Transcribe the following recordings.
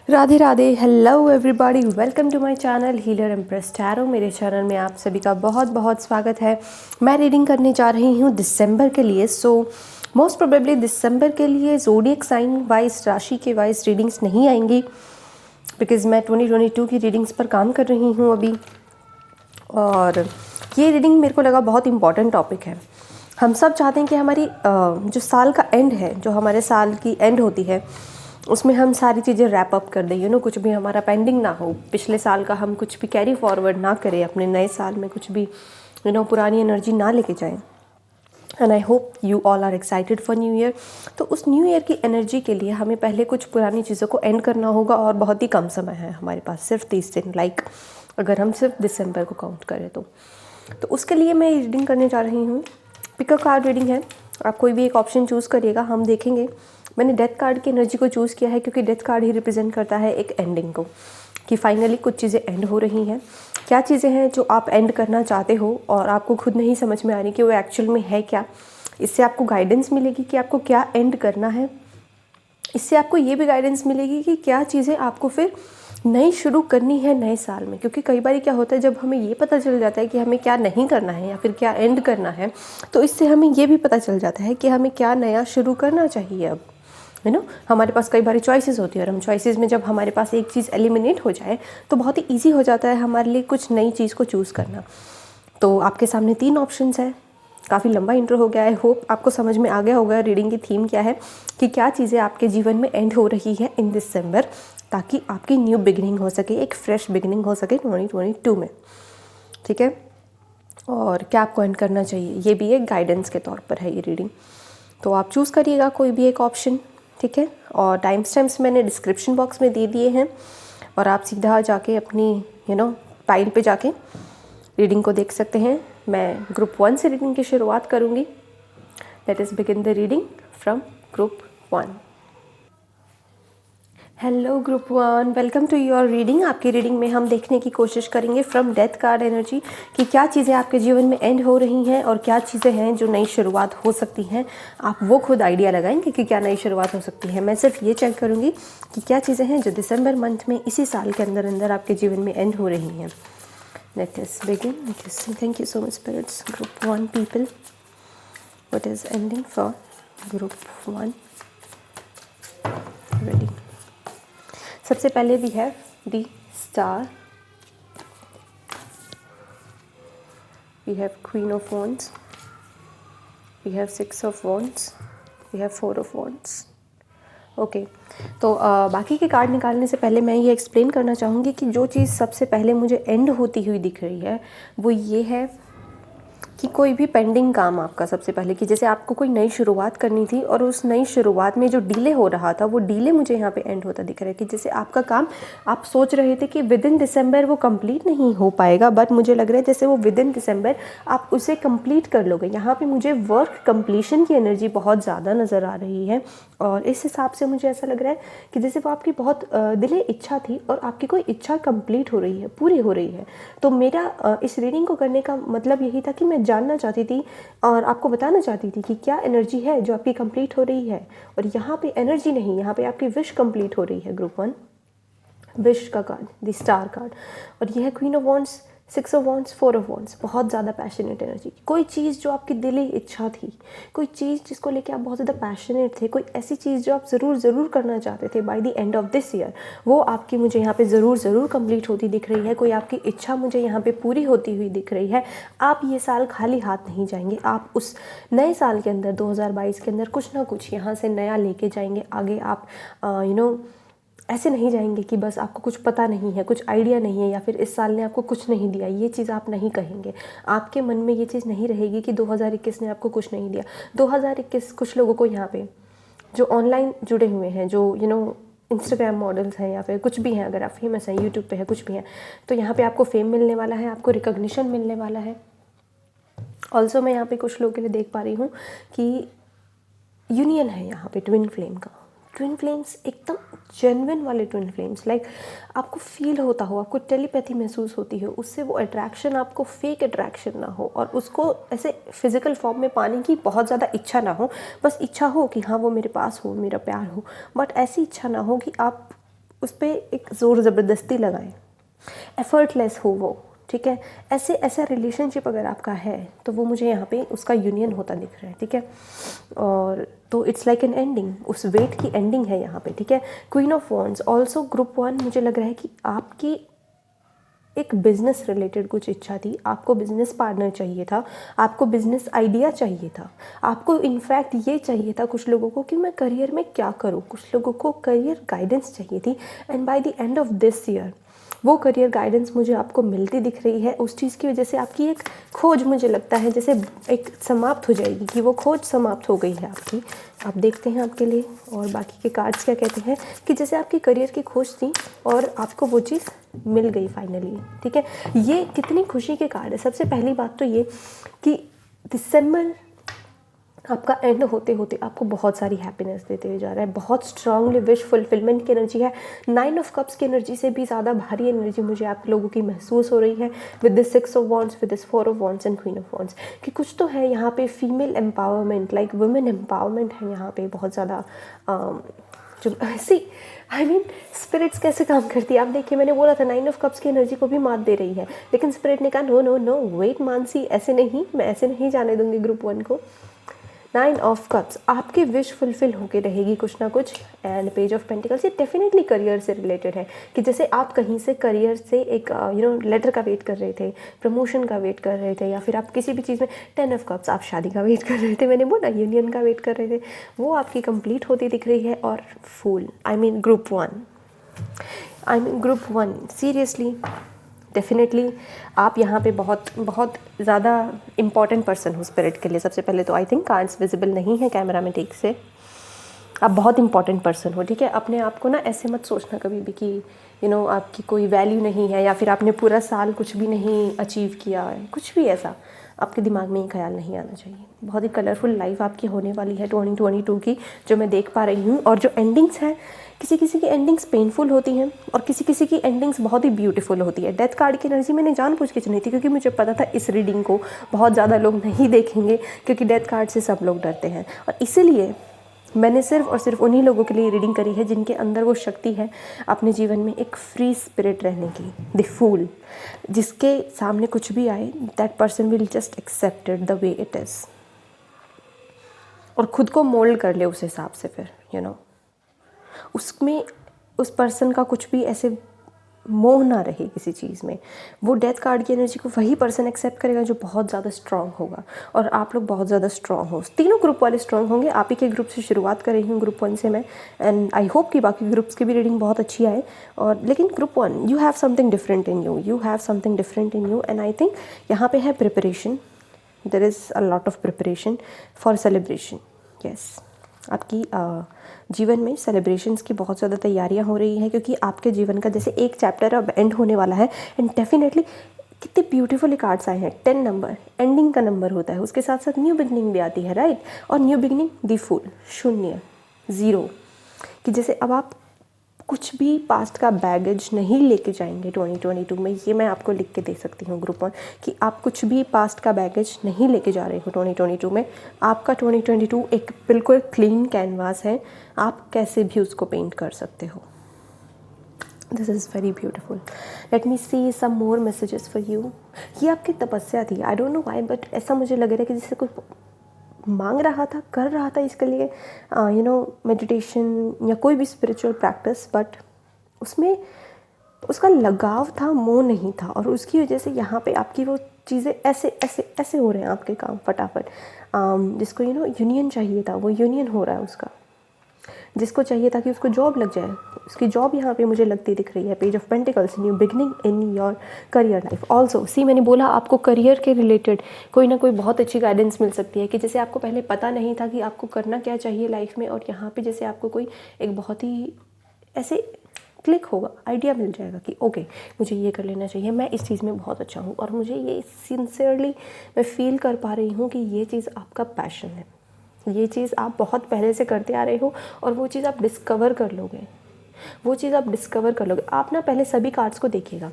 Radhe Radhe. Hello everybody, welcome to my channel healer empress tarot. मेरे channel में आप सभी का बहुत बहुत स्वागत है। मैं रीडिंग करने जा रही हूँ दिसंबर के लिए। सो मोस्ट प्रोबेबली दिसंबर के लिए ज़ोडिएक साइन वाइज, राशि के वाइज रीडिंग्स नहीं आएंगी, बिकॉज़ मैं 2022 की रीडिंग्स पर काम कर रही हूँ अभी। और ये रीडिंग मेरे को लगा बहुत इंपॉर्टेंट टॉपिक है। हम सब चाहते हैं कि हमारी जो साल का एंड है, जो हमारे साल की एंड होती है, उसमें हम सारी चीज़ें रैप अप कर दें। कुछ भी हमारा पेंडिंग ना हो, पिछले साल का हम कुछ भी कैरी फॉरवर्ड ना करें, अपने नए साल में कुछ भी पुरानी एनर्जी ना लेके जाएं। And I hope you all are excited for new year. तो उस न्यू ईयर की एनर्जी के लिए हमें पहले कुछ पुरानी चीज़ों को एंड करना होगा, और बहुत ही कम समय है हमारे पास, सिर्फ 30 दिन। अगर हम सिर्फ दिसंबर को काउंट करें तो उसके लिए मैं रीडिंग करने जा रही हूँ। पिक अ कार्ड रीडिंग है, आप कोई भी एक ऑप्शन चूज़ करिएगा, हम देखेंगे। मैंने डेथ कार्ड की एनर्जी को चूज़ किया है क्योंकि डेथ कार्ड ही रिप्रेजेंट करता है एक एंडिंग को, कि फाइनली कुछ चीज़ें एंड हो रही हैं। क्या चीज़ें हैं जो आप एंड करना चाहते हो और आपको खुद नहीं समझ में आ रही कि वो एक्चुअल में है क्या। इससे आपको गाइडेंस मिलेगी कि आपको क्या एंड करना है। इससे आपको ये भी गाइडेंस मिलेगी कि क्या चीज़ें आपको फिर नई शुरू करनी है नए साल में। क्योंकि कई बार क्या होता है, जब हमें ये पता चल जाता है कि हमें क्या नहीं करना है या फिर क्या एंड करना है, तो इससे हमें ये भी पता चल जाता है कि हमें क्या नया शुरू करना चाहिए अब। हमारे पास कई बार चॉइसेस होती है, और हम चॉइसेस में जब हमारे पास एक चीज़ एलिमिनेट हो जाए तो बहुत ही ईजी हो जाता है हमारे लिए कुछ नई चीज़ को चूज़ करना। तो आपके सामने 3 ऑप्शंस है। काफ़ी लंबा इंट्रो हो गया है। होप आपको समझ में आ गया होगा रीडिंग की थीम क्या है, कि क्या चीज़ें आपके जीवन में एंड हो रही है इन दिसंबर, ताकि आपकी न्यू बिगिनिंग हो सके, एक फ्रेश बिगिनिंग हो सके 2022 में। ठीक है, और क्या आपको एंड करना चाहिए, ये भी एक गाइडेंस के तौर पर है ये रीडिंग। तो आप चूज़ करिएगा कोई भी एक ऑप्शन। ठीक है, और टाइम स्टैम्प्स मैंने डिस्क्रिप्शन बॉक्स में दे दिए हैं, और आप सीधा जाके अपनी फाइल पे जाके रीडिंग को देख सकते हैं। मैं ग्रुप 1 से रीडिंग की शुरुआत करूँगी। Let us begin the reading from group 1। Hello group 1, welcome to your reading. आपकी रीडिंग में हम देखने की कोशिश करेंगे फ्रॉम डेथ कार्ड एनर्जी कि क्या चीज़ें आपके जीवन में एंड हो रही हैं और क्या चीज़ें हैं जो नई शुरुआत हो सकती हैं। आप वो खुद आइडिया लगाएंगे कि क्या नई शुरुआत हो सकती है। मैं सिर्फ ये चेक करूँगी कि क्या चीज़ें हैं जो दिसंबर मंथ में, इसी साल के अंदर अंदर आपके जीवन में एंड हो रही हैं। Let us begin. Thank you so much, spirits. Group 1 people. What is ending for Group 1? Ready. सबसे पहले we have the Star. We have Queen of Wands. We have 6 of Wands. We have 4 of Wands. Okay तो बाकी के card निकालने से पहले मैं ये एक्सप्लेन करना चाहूँगी कि जो चीज़ सबसे पहले मुझे एंड होती हुई दिख रही है वो ये है कि कोई भी पेंडिंग काम आपका, सबसे पहले कि जैसे आपको कोई नई शुरुआत करनी थी और उस नई शुरुआत में जो डिले हो रहा था, वो डिले मुझे यहाँ पे एंड होता दिख रहा है। कि जैसे आपका काम आप सोच रहे थे कि विद इन दिसंबर वो कंप्लीट नहीं हो पाएगा, बट मुझे लग रहा है जैसे वो विद इन दिसंबर आप उसे कंप्लीट कर लोगे। यहाँ पे मुझे वर्क कंप्लीशन की एनर्जी बहुत ज़्यादा नज़र आ रही है, और इस हिसाब से मुझे ऐसा लग रहा है कि जैसे वो आपकी बहुत दिले इच्छा थी और आपकी कोई इच्छा कंप्लीट हो रही है, पूरी हो रही है। तो मेरा इस रीडिंग को करने का मतलब यही था कि मैं जानना चाहती थी और आपको बताना चाहती थी कि क्या एनर्जी है जो आपकी कंप्लीट हो रही है। और यहाँ पे एनर्जी नहीं, यहाँ पे आपकी विश कंप्लीट हो रही है। ग्रुप 1 विश का कार्ड, द स्टार कार्ड, और यह है queen of wands, 6 of wands, 4 of wands. बहुत ज़्यादा पैशनेट एनर्जी, कोई चीज़ जो आपकी दिली इच्छा थी, कोई चीज़ जिसको लेके आप बहुत ज़्यादा पैशनेट थे, कोई ऐसी चीज़ जो आप ज़रूर करना चाहते थे by the end of this year, वो आपकी मुझे यहाँ पे ज़रूर कंप्लीट होती दिख रही है। कोई आपकी इच्छा मुझे यहाँ पे पूरी होती हुई दिख रही है। आप ये साल खाली हाथ नहीं जाएंगे, आप उस नए साल के अंदर 2022 के अंदर कुछ ना कुछ यहाँ से नया लेके जाएंगे आगे। आप ऐसे नहीं जाएंगे कि बस आपको कुछ पता नहीं है, कुछ आइडिया नहीं है, या फिर इस साल ने आपको कुछ नहीं दिया। ये चीज़ आप नहीं कहेंगे, आपके मन में ये चीज़ नहीं रहेगी कि 2021 ने आपको कुछ नहीं दिया। 2021 कुछ लोगों को यहाँ पे जो ऑनलाइन जुड़े हुए हैं, जो इंस्टाग्राम मॉडल्स हैं या फिर कुछ भी हैं, अगर आप फेमस हैं, यूट्यूब पे है, कुछ भी हैं, तो यहाँ पे आपको फेम मिलने वाला है, आपको रिकॉग्निशन मिलने वाला है। ऑल्सो मैं यहाँ पे कुछ लोगों के लिए देख पा रही हूँ कि यूनियन है यहाँ पे ट्विन फ्लेम का। ट्विन फ्लेम्स एकदम जेन्युइन वाले ट्विन फ्लेम्स, आपको फील होता हो, आपको टेलीपैथी महसूस होती हो उससे, वो अट्रैक्शन आपको फेक अट्रैक्शन ना हो, और उसको ऐसे फिजिकल फॉर्म में पाने की बहुत ज़्यादा इच्छा ना हो। बस इच्छा हो कि हाँ वो मेरे पास हो, मेरा प्यार हो, बट ऐसी इच्छा ना हो कि आप उस पर एक ज़ोर ज़बरदस्ती लगाएं, एफर्टलेस हो वो, ठीक है। ऐसा रिलेशनशिप अगर आपका है तो वो मुझे यहाँ पे उसका यूनियन होता दिख रहा है, ठीक है। और तो इट्स लाइक एन एंडिंग, उस वेट की एंडिंग है यहाँ पे, ठीक है। Queen of wands also group 1, मुझे लग रहा है कि आपकी एक बिज़नेस रिलेटेड कुछ इच्छा थी, आपको बिज़नेस पार्टनर चाहिए था, आपको बिज़नेस आइडिया चाहिए था, आपको इनफैक्ट ये चाहिए था कुछ लोगों को कि मैं करियर में क्या करूँ, कुछ लोगों को करियर गाइडेंस चाहिए थी। And by the end of this year वो करियर गाइडेंस मुझे आपको मिलती दिख रही है। उस चीज़ की वजह से आपकी एक खोज, मुझे लगता है जैसे एक समाप्त हो जाएगी, कि वो खोज समाप्त हो गई है आपकी। आप देखते हैं आपके लिए और बाकी के कार्ड्स क्या कहते हैं, कि जैसे आपकी करियर की खोज थी और आपको वो चीज़ मिल गई फाइनली, ठीक है। ये कितनी खुशी के कार्ड है। सबसे पहली बात तो ये कि दिसंबर आपका एंड होते होते आपको बहुत सारी हैप्पीनेस देते हुए जा रहा है, बहुत स्ट्रांगली विश फुलफिलमेंट की एनर्जी है। 9 ऑफ कप्स की एनर्जी से भी ज़्यादा भारी एनर्जी मुझे आप लोगों की महसूस हो रही है with this 6 of wands, with this 4 of wands and queen of wands, कि कुछ तो है यहाँ पे female empowerment, like women empowerment है यहाँ पे बहुत ज़्यादा। जो स्पिरिट्स कैसे काम करती है आप देखिए, मैंने बोला था 9 ऑफ कप्स की एनर्जी को भी मात दे रही है, लेकिन स्पिरिट ने कहा no no no wait Mansi, ऐसे नहीं, मैं ऐसे नहीं जाने दूंगी ग्रुप 1 को। 9 ऑफ कप्स, आपकी विश फुलफिल होके रहेगी कुछ ना कुछ। एंड पेज ऑफ पेंटिकल्स, ये डेफिनेटली करियर से रिलेटेड है, कि जैसे आप कहीं से करियर से एक लेटर का वेट कर रहे थे, प्रमोशन का वेट कर रहे थे, या फिर आप किसी भी चीज़ में 10 ऑफ कप्स, आप शादी का वेट कर रहे थे, मैंने बोला यूनियन का वेट कर रहे थे, वो आपकी कंप्लीट होती दिख रही है। और फूल, ग्रुप 1 सीरियसली डेफिनेटली आप यहाँ पे बहुत बहुत ज़्यादा इम्पॉर्टेंट पर्सन हो स्पिरिट के लिए। सबसे पहले तो आई थिंक कार्ड्स विजिबल नहीं है कैमरा में ठीक से, आप बहुत इंपॉर्टेंट पर्सन हो, ठीक है। अपने आप को ना ऐसे मत सोचना कभी भी कि आपकी कोई वैल्यू नहीं है, या फिर आपने पूरा साल कुछ भी नहीं अचीव किया है, कुछ भी ऐसा आपके दिमाग में ये ख्याल नहीं आना चाहिए। बहुत ही कलरफुल लाइफ आपकी होने वाली है 2022 की, जो मैं देख पा रही हूँ। और जो एंडिंग्स हैं, किसी किसी की एंडिंग्स पेनफुल होती हैं और किसी किसी की एंडिंग्स बहुत ही ब्यूटीफुल होती है। डेथ कार्ड की एनर्जी मैंने जानबूझ के चुनी थी, क्योंकि मुझे पता था इस रीडिंग को बहुत ज़्यादा लोग नहीं देखेंगे, क्योंकि डेथ कार्ड से सब लोग डरते हैं। और इसीलिए मैंने सिर्फ और सिर्फ उन्हीं लोगों के लिए रीडिंग करी है जिनके अंदर वो शक्ति है अपने जीवन में एक फ्री स्पिरिट रहने की, द फूल, जिसके सामने कुछ भी आए that person will just accept it the way it is, और खुद को मोल्ड कर ले उस हिसाब से। फिर उसमें उस पर्सन का कुछ भी ऐसे मोह ना रहे किसी चीज़ में। वो डेथ कार्ड की एनर्जी को वही पर्सन एक्सेप्ट करेगा जो बहुत ज़्यादा स्ट्रांग होगा, और आप लोग बहुत ज़्यादा स्ट्रांग हो। तीनों ग्रुप वाले स्ट्रांग होंगे। आप ही के ग्रुप से शुरुआत कर रही हूँ, ग्रुप 1 से मैं, एंड आई होप कि बाकी ग्रुप्स की भी रीडिंग बहुत अच्छी आए। और लेकिन group 1, you have something different in you have something different in you. And I think यहाँ पे है preparation, there is a lot of preparation for celebration. Yes, आपकी जीवन में सेलिब्रेशंस की बहुत ज़्यादा तैयारियां हो रही हैं, क्योंकि आपके जीवन का जैसे एक चैप्टर अब एंड होने वाला है। एंड डेफिनेटली कितने ब्यूटीफुल कार्ड्स आए हैं। 10 नंबर एंडिंग का नंबर होता है, उसके साथ साथ न्यू बिगनिंग भी आती है, राइट। और न्यू बिगनिंग द फूल, शून्य, ज़ीरो, कि जैसे अब आप कुछ भी पास्ट का बैगेज नहीं लेके जाएंगे 2022 में। ये मैं आपको लिख के दे सकती हूँ ग्रुप 1, कि आप कुछ भी पास्ट का बैगेज नहीं लेके जा रहे हो 2022 में। आपका 2022 एक बिल्कुल क्लीन कैनवास है, आप कैसे भी उसको पेंट कर सकते हो। This is very beautiful. Let me see some more messages for you. ये आपकी तपस्या थी, I don't know why, but ऐसा मुझे लग रहा है कि जैसे कोई मांग रहा था, कर रहा था इसके लिए मेडिटेशन या कोई भी स्पिरिचुअल प्रैक्टिस, बट उसमें उसका लगाव था, मोह नहीं था, और उसकी वजह से यहाँ पे आपकी वो चीज़ें ऐसे ऐसे ऐसे हो रहे हैं आपके काम फटाफट। जिसको यूनियन चाहिए था वो यूनियन हो रहा है उसका, जिसको चाहिए था कि उसको जॉब लग जाए उसकी जॉब यहाँ पे मुझे लगती दिख रही है। Page of pentacles, new beginning in your career life also. See, मैंने बोला आपको करियर के रिलेटेड कोई ना कोई बहुत अच्छी गाइडेंस मिल सकती है, कि जैसे आपको पहले पता नहीं था कि आपको करना क्या चाहिए लाइफ में, और यहाँ पे जैसे आपको कोई एक बहुत ही ऐसे क्लिक होगा, आइडिया मिल जाएगा कि ओके मुझे ये कर लेना चाहिए, मैं इस चीज़ में बहुत अच्छा हूँ, और मुझे ये सिंसियरली मैं फील कर पा रही हूँ कि ये चीज़ आपका पैशन है, ये चीज़ आप बहुत पहले से करते आ रहे हो, और वो चीज़ आप डिस्कवर कर लोगे, वो चीज़ आप डिस्कवर कर लोगे। आप ना पहले सभी कार्ड्स को देखिएगा।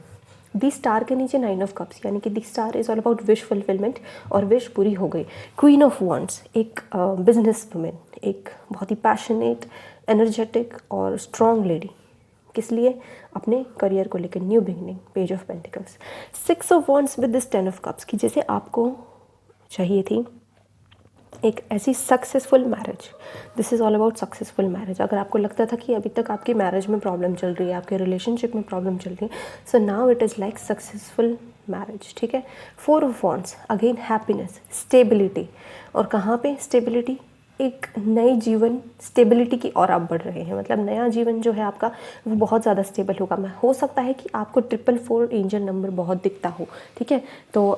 दी स्टार के नीचे 9 ऑफ कप्स, यानी कि the star is all about wish fulfilment, और विश पूरी हो गई। क्वीन ऑफ वॉन्ड्स, एक बिजनेस वुमेन, एक बहुत ही पैशनेट, एनर्जेटिक और स्ट्रॉन्ग लेडी, किस लिए? अपने करियर को लेकर, new beginning, page of pentacles. 6 of wands with this 10 of cups की जैसे आपको चाहिए थी एक ऐसी successful marriage. This is all about successful marriage. अगर आपको लगता था कि अभी तक आपकी मैरिज में प्रॉब्लम चल रही है, आपके रिलेशनशिप में प्रॉब्लम चल रही है, so now it is like successful marriage, ठीक है। 4 of wands, again happiness, stability. और कहाँ पे स्टेबिलिटी? एक नई जीवन स्टेबिलिटी की ओर आप बढ़ रहे हैं, मतलब नया जीवन जो है आपका वो बहुत ज़्यादा स्टेबल होगा। मैं हो सकता है कि आपको 444 एंजल नंबर बहुत दिखता हो, ठीक है। तो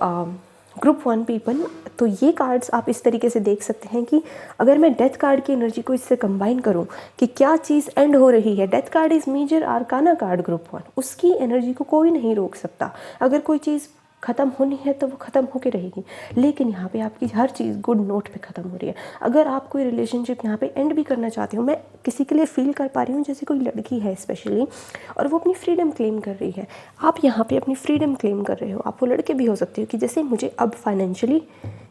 ग्रुप 1 पीपल, तो ये कार्ड्स आप इस तरीके से देख सकते हैं कि अगर मैं डेथ कार्ड की एनर्जी को इससे कंबाइन करूं कि क्या चीज़ एंड हो रही है। Death card is major arcana card group 1, उसकी एनर्जी को कोई नहीं रोक सकता। अगर कोई चीज़ ख़त्म होनी है तो वो ख़त्म होकर रहेगी, लेकिन यहाँ पे आपकी हर चीज़ गुड नोट पे ख़त्म हो रही है। अगर आप कोई रिलेशनशिप यहाँ पे एंड भी करना चाहते हो, मैं किसी के लिए फील कर पा रही हूँ जैसे कोई लड़की है स्पेशली, और वो अपनी फ्रीडम क्लेम कर रही है। आप यहाँ पे अपनी फ्रीडम क्लेम कर रहे हो। आप वो लड़के भी हो सकते हो कि जैसे मुझे अब फाइनेंशियली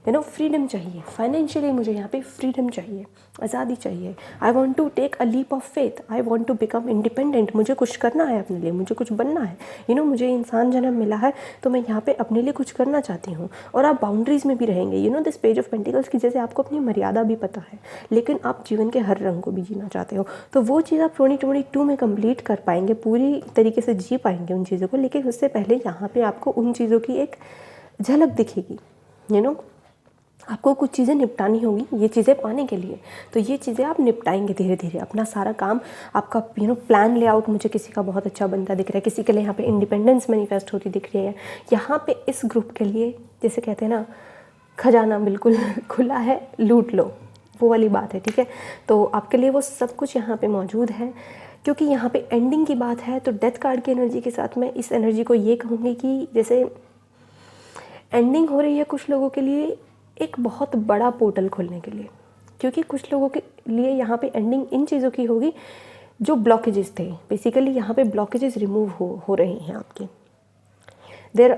फ्रीडम चाहिए, फाइनेंशियली मुझे यहाँ पे फ्रीडम चाहिए, आज़ादी चाहिए। I want to take a leap of faith, I want to become independent. मुझे कुछ करना है अपने लिए, मुझे कुछ बनना है। मुझे इंसान जन्म मिला है तो मैं यहाँ पे अपने लिए कुछ करना चाहती हूँ। और आप बाउंड्रीज़ में भी रहेंगे। दिस पेज ऑफ पेंटिकल्स की जैसे आपको अपनी मर्यादा भी पता है, लेकिन आप जीवन के हर रंग को भी जीना चाहते हो। तो वो चीज़ आप 2022 में कंप्लीट कर पाएंगे, पूरी तरीके से जी पाएंगे उन चीज़ों को। लेकिन उससे पहले यहाँ पे आपको उन चीज़ों की एक झलक दिखेगी। आपको कुछ चीज़ें निपटानी होगी ये चीज़ें पाने के लिए, तो ये चीज़ें आप निपटाएंगे धीरे धीरे। अपना सारा काम आपका प्लान लेआउट मुझे किसी का बहुत अच्छा बनता दिख रहा है, किसी के लिए यहाँ पे इंडिपेंडेंस मैनिफेस्ट होती दिख रही है। यहाँ पे इस ग्रुप के लिए जैसे कहते हैं ना, खजाना बिल्कुल खुला है, लूट लो, वो वाली बात है, ठीक है। तो आपके लिए वो सब कुछ यहाँ पे मौजूद है। क्योंकि यहाँ पे एंडिंग की बात है, तो डेथ कार्ड की एनर्जी के साथ मैं इस एनर्जी को ये कहूँगी कि जैसे एंडिंग हो रही है कुछ लोगों के लिए एक बहुत बड़ा पोर्टल खोलने के लिए। क्योंकि कुछ लोगों के लिए यहाँ पे एंडिंग इन चीज़ों की होगी जो ब्लॉकेजेस थे। बेसिकली यहाँ पे ब्लॉकेजेस रिमूव हो रही हैं आपकी। There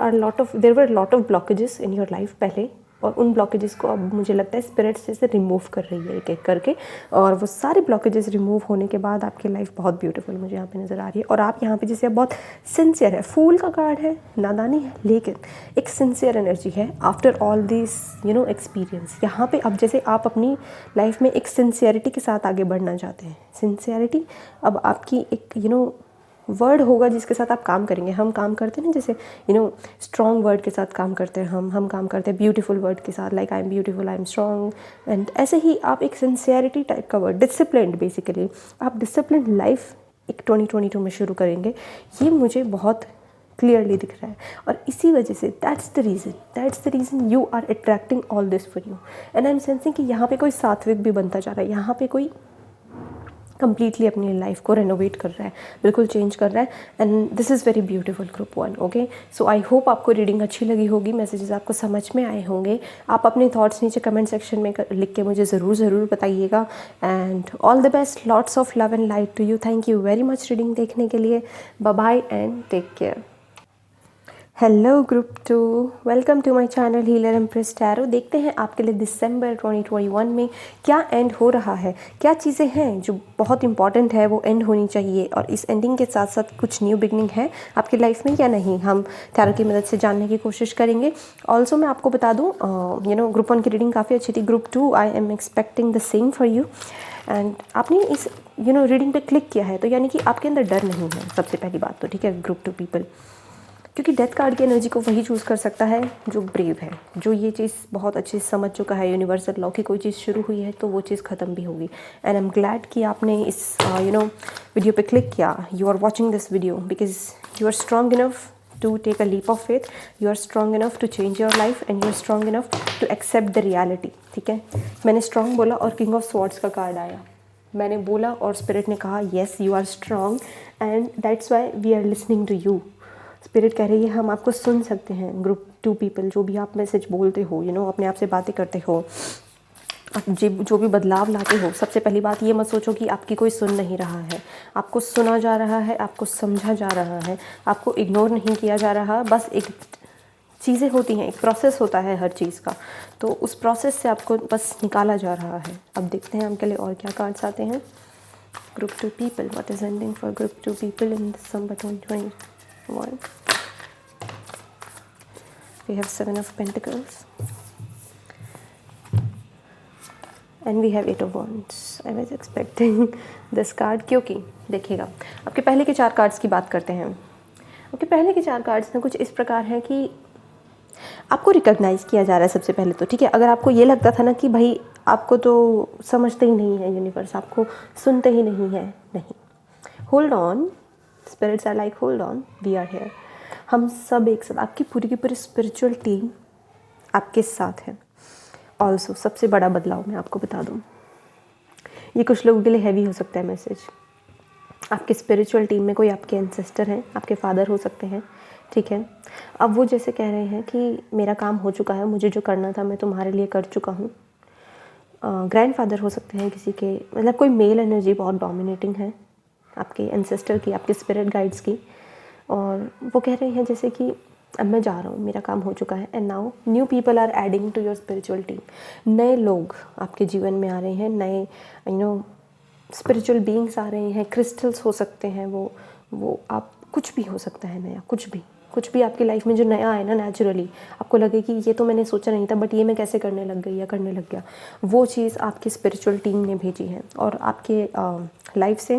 were lot of blockages in your life पहले, और उन ब्लॉकेजेस को अब मुझे लगता है स्पिरिट्स जैसे रिमूव कर रही है एक एक करके। और वो सारे ब्लॉकेजेस रिमूव होने के बाद आपकी लाइफ बहुत ब्यूटीफुल मुझे यहाँ पे नज़र आ रही है। और आप यहाँ पे जैसे बहुत सिंसियर है, फूल का कार्ड है, नादानी है, लेकिन एक सिंसियर एनर्जी है आफ्टर ऑल दिस एक्सपीरियंस। यहाँ पे अब जैसे आप अपनी लाइफ में एक सिंसियरिटी के साथ आगे बढ़ना चाहते हैं। सिंसियरिटी अब आपकी एक वर्ड होगा जिसके साथ आप काम करेंगे। हम काम करते हैं ना, जैसे स्ट्रॉन्ग वर्ड के साथ काम करते हैं हम काम करते हैं ब्यूटीफुल वर्ड के साथ, like I am beautiful, I am strong. And ऐसे ही आप एक सिंसियरिटी टाइप का वर्ड, डिसिप्लिन्ड, बेसिकली आप डिसिप्लिन्ड लाइफ एक 2022 में शुरू करेंगे। ये मुझे बहुत क्लियरली दिख रहा है। और इसी वजह से that's the reason you are attracting all this for you. And I am sensing कि यहाँ पे कोई सात्विक भी बनता जा रहा है, यहाँ पे कोई कंप्लीटली अपनी लाइफ को रेनोवेट कर रहा है, बिल्कुल चेंज कर रहा है। And this is very beautiful group 1। Okay, so I hope आपको रीडिंग अच्छी लगी होगी, मैसेजेस आपको समझ में आए होंगे। आप अपने थॉट्स नीचे कमेंट सेक्शन में लिख के मुझे ज़रूर बताइएगा। And all the best, lots of love and light to you. Thank you very much reading देखने के लिए। Bye bye and take care. Hello group 2, welcome to my channel healer empress tarot. देखते हैं आपके लिए दिसंबर 2021 में क्या एंड हो रहा है, क्या चीज़ें हैं जो बहुत इंपॉर्टेंट है वो एंड होनी चाहिए, और इस एंडिंग के साथ साथ कुछ न्यू बिगनिंग है आपकी लाइफ में या नहीं, हम टैरो की मदद से जानने की कोशिश करेंगे। ऑल्सो मैं आपको बता दूँ, ग्रुप 1 की रीडिंग काफ़ी अच्छी थी। Group 2 I am expecting the same for you. And आपने इस रीडिंग पे क्लिक किया है तो यानी कि आपके अंदर डर नहीं है, सबसे पहली बात तो, ठीक है ग्रुप 2 पीपल। क्योंकि डेथ कार्ड की एनर्जी को वही चूज़ कर सकता है जो ब्रेव है, जो ये चीज़ बहुत अच्छे से समझ चुका है। यूनिवर्सल लॉ की कोई चीज़ शुरू हुई है तो वो चीज़ ख़त्म भी होगी। एंड आई एम ग्लैड कि आपने इस वीडियो पे क्लिक किया। You are watching this video because you are strong enough to take a leap of faith, you are strong enough to change your life, and you are strong enough to accept the reality. ठीक है, मैंने strong बोला और king of swords का card आया। मैंने बोला और स्पिरिट ने कहा yes you are strong, and that's why we are listening to you. Spirit कह रही है हम आपको सुन सकते हैं। ग्रुप 2 पीपल, जो भी आप मैसेज बोलते हो, अपने आप से बातें करते हो, आप जो भी बदलाव लाते हो, सबसे पहली बात ये मत सोचो कि आपकी कोई सुन नहीं रहा है। आपको सुना जा रहा है, आपको समझा जा रहा है, आपको इग्नोर नहीं किया जा रहा। बस एक चीज़ें होती हैं, एक प्रोसेस होता है हर चीज़ का, तो उस प्रोसेस से आपको बस निकाला जा रहा है। अब देखते हैं आपके लिए और क्या कार्ड्स आते हैं। Group 2 people. What is ending for group 2 people in December 2021? We have 7 of Pentacles. And we have 8 of Wands. I was expecting this card क्योंकि देखिएगा आपके पहले के 4 कार्ड्स की बात करते हैं। आपके पहले के 4 कार्ड्स ना कुछ इस प्रकार हैं कि आपको रिकॉग्नाइज़ किया जा रहा है सबसे पहले तो, ठीक है। अगर आपको ये लगता था ना कि भाई आपको तो समझते ही नहीं है यूनिवर्स, आपको सुनते ही नहीं है, नहीं, hold on, spirits are like hold on, we are here. हम सब एक साथ, आपकी पूरी की पूरी स्पिरिचुअल टीम आपके साथ है। ऑल्सो सबसे बड़ा बदलाव मैं आपको बता दूँ, ये कुछ लोगों के लिए हैवी हो सकता है मैसेज। आपके स्पिरिचुअल टीम में कोई आपके एंसेस्टर हैं, आपके फादर हो सकते हैं, ठीक है। अब वो जैसे कह रहे हैं कि मेरा काम हो चुका है, मुझे जो करना था मैं तुम्हारे लिए कर चुका हूँ। ग्रैंडफादर हो सकते हैं किसी के, मतलब कोई मेल एनर्जी बहुत डोमिनेटिंग है आपके एंसेस्टर की, आपके स्पिरिट गाइड्स की। और वो कह रहे हैं जैसे कि अब मैं जा रहा हूँ, मेरा काम हो चुका है, and now new people are adding to your spiritual team. नए लोग आपके जीवन में आ रहे हैं, नए स्पिरिचुअल बीइंग्स आ रहे हैं। क्रिस्टल्स हो सकते हैं, वो आप कुछ भी हो सकता है नया, कुछ भी आपकी लाइफ में जो नया है ना, नेचुरली आपको लगे कि ये तो मैंने सोचा नहीं था, बट ये मैं कैसे करने लग गई या करने लग गया, वो चीज़ आपकी स्पिरिचुअल टीम ने भेजी है। और आपके लाइफ से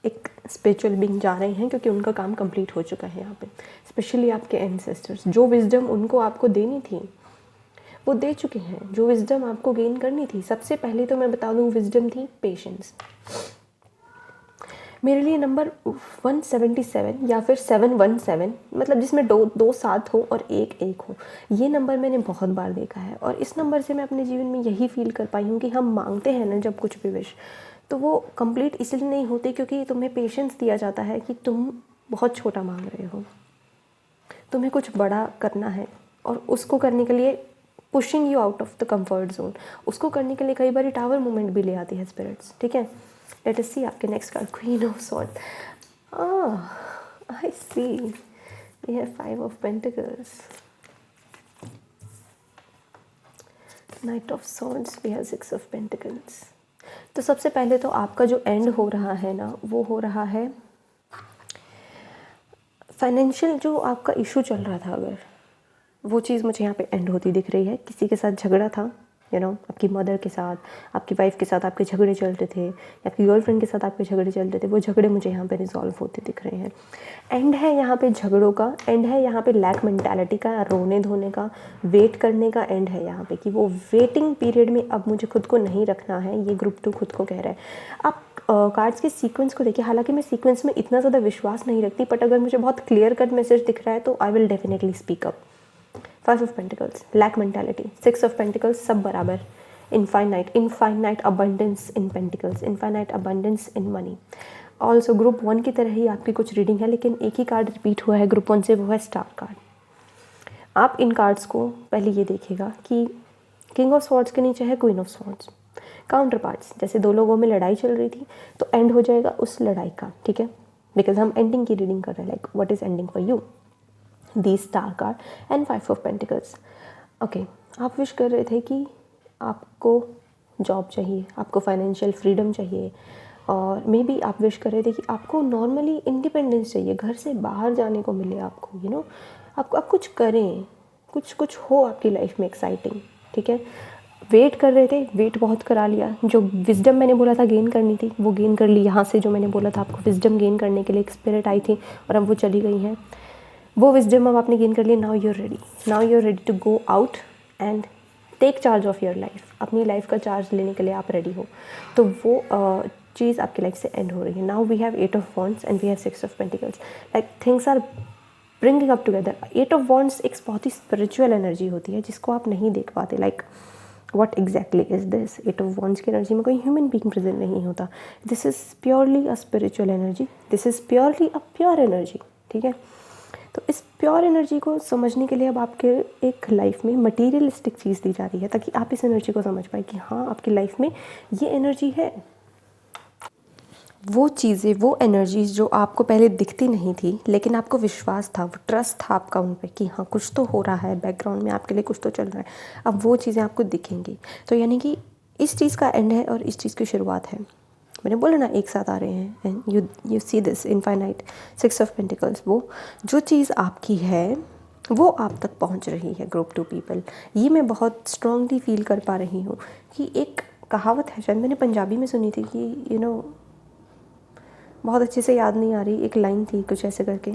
एक स्पिरिचुअल बीइंग जा रहे हैं क्योंकि उनका काम कंप्लीट हो चुका है यहाँ पे। स्पेशली आपके एंसेस्टर्स, जो विजडम उनको आपको देनी थी वो दे चुके हैं। जो विजडम आपको गेन करनी थी, सबसे पहले तो मैं बता दूँ विजडम थी पेशेंस। मेरे लिए नंबर 177 या फिर 717, मतलब जिसमें दो 7 हो और एक 1 हो, ये नंबर मैंने बहुत बार देखा है। और इस नंबर से मैं अपने जीवन में यही फील कर पाई हूँ कि हम मांगते हैं ना जब कुछ भी विश, तो वो कंप्लीट इसलिए नहीं होती क्योंकि तुम्हें पेशेंस दिया जाता है कि तुम बहुत छोटा मांग रहे हो, तुम्हें कुछ बड़ा करना है। और उसको करने के लिए pushing you out of the comfort zone, उसको करने के लिए कई बार टावर मूवमेंट भी ले आती है स्पिरिट्स, ठीक है। लेट अस सी आपके next card, queen of sword. I see we have 5 of pentacles, knight of swords, we have 6 of pentacles. तो सबसे पहले तो आपका जो एंड हो रहा है ना, वो हो रहा है फाइनेंशियल, जो आपका इशू चल रहा था, अगर वो चीज़ मुझे यहाँ पे एंड होती दिख रही है। किसी के साथ झगड़ा था, आपकी मदर के साथ, आपकी वाइफ के साथ आपके झगड़े चल रहे थे, या आपकी गर्लफ्रेंड के साथ आपके झगड़े चल रहे थे, वो झगड़े मुझे यहाँ पे रिजॉल्व होते दिख रहे हैं। एंड है यहाँ पे झगड़ों का, एंड है यहाँ पे लैक मेंटालिटी का, रोने धोने का, वेट करने का एंड है यहाँ पे, कि वो वेटिंग पीरियड में अब मुझे खुद को नहीं रखना है, ये ग्रुप 2 खुद को कह रहा है। आप कार्ड्स के सीक्वेंस को देखिए, हालांकि मैं सीक्वेंस में इतना ज़्यादा विश्वास नहीं रखती, बट अगर मुझे बहुत क्लियर कट मैसेज दिख रहा है तो I will definitely speak up. 5 of pentacles, lack mentality, 6 of pentacles, सब बराबर, infinite abundance in pentacles, infinite abundance in money. Also group 1 की तरह ही आपकी कुछ रीडिंग है, लेकिन एक ही कार्ड रिपीट हुआ है ग्रुप 1 से, वो है स्टार कार्ड। आप इन कार्ड्स को पहले ये देखिएगा कि किंग ऑफ स्वॉर्ड्स के नीचे है queen of swords. Counter parts, जैसे दो लोगों में लड़ाई चल रही थी तो एंड हो जाएगा उस लड़ाई का, ठीक है, बिकॉज हम एंडिंग की रीडिंग कर रहे हैं, like what is ending for you, the star card and 5 of pentacles. Okay, आप विश कर रहे थे कि आपको जॉब चाहिए, आपको फाइनेंशियल फ्रीडम चाहिए, और मे बी आप विश कर रहे थे कि आपको नॉर्मली इंडिपेंडेंस चाहिए, घर से बाहर जाने को मिले आपको, आप कुछ करें, कुछ हो आपकी लाइफ में एक्साइटिंग, ठीक है। वेट कर रहे थे, वेट बहुत करा लिया, जो विजडम मैंने बोला था गेन करनी थी वो गेन कर ली। यहाँ से जो मैंने बोला था आपको विजडम गेन करने के लिए एक स्पिरिट आई थी और अब वो चली गई हैं, वो विजडम अब आपने गेन कर ली। Now you are ready to go out and take charge of your life. अपनी लाइफ का चार्ज लेने के लिए आप रेडी हो, तो वो चीज़ आपकी लाइफ से एंड हो रही है। Now we have 8 of wands and we have 6 of pentacles, like things are bringing up together. 8 of wands एक बहुत ही स्पिरिचुअल एनर्जी होती है जिसको आप नहीं देख पाते, like what exactly is this? 8 of Wands की एनर्जी में कोई ह्यूमन बीइंग प्रेजेंट नहीं होता। This is purely a spiritual energy, this is purely a pure energy, ठीक है। तो इस प्योर एनर्जी को समझने के लिए अब आपके एक लाइफ में मटीरियलिस्टिक चीज़ दी जा रही है, ताकि आप इस एनर्जी को समझ पाए कि हाँ, आपकी लाइफ में ये एनर्जी है। वो चीज़ें, वो एनर्जीज जो आपको पहले दिखती नहीं थी, लेकिन आपको विश्वास था, वो ट्रस्ट था आपका उन पे कि हाँ कुछ तो हो रहा है बैकग्राउंड में, आपके लिए कुछ तो चल रहा है, अब वो चीज़ें आपको दिखेंगी। तो यानी कि इस चीज़ का एंड है और इस चीज़ की शुरुआत है। मैंने बोला ना एक साथ आ रहे हैं, and you see this infinite 6 of pentacles. वो जो चीज़ आपकी है वो आप तक पहुंच रही है ग्रुप 2 पीपल। ये मैं बहुत स्ट्रांगली फील कर पा रही हूँ कि एक कहावत है, शायद मैंने पंजाबी में सुनी थी कि बहुत अच्छे से याद नहीं आ रही, एक लाइन थी कुछ ऐसे करके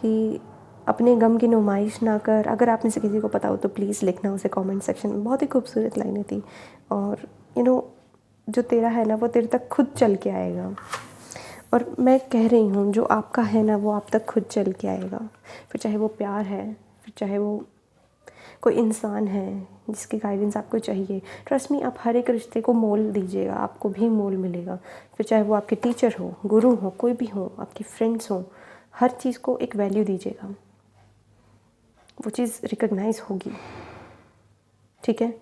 कि अपने गम की नुमाइश ना कर। अगर आप में से किसी को पता हो तो प्लीज़ लिखना उसे कमेंट सेक्शन में। बहुत ही खूबसूरत लाइनें थी। और जो तेरा है ना वो तेरे तक खुद चल के आएगा। और मैं कह रही हूँ जो आपका है ना वो आप तक खुद चल के आएगा। फिर चाहे वो प्यार है, फिर चाहे वो कोई इंसान है जिसकी गाइडेंस आपको चाहिए। ट्रस्ट मी, आप हर एक रिश्ते को मोल दीजिएगा, आपको भी मोल मिलेगा। फिर चाहे वो आपके टीचर हो, गुरु हो, कोई भी हो, आपके फ्रेंड्स हो, हर चीज़ को एक वैल्यू दीजिएगा, वो चीज़ रिकग्नाइज होगी। ठीक है?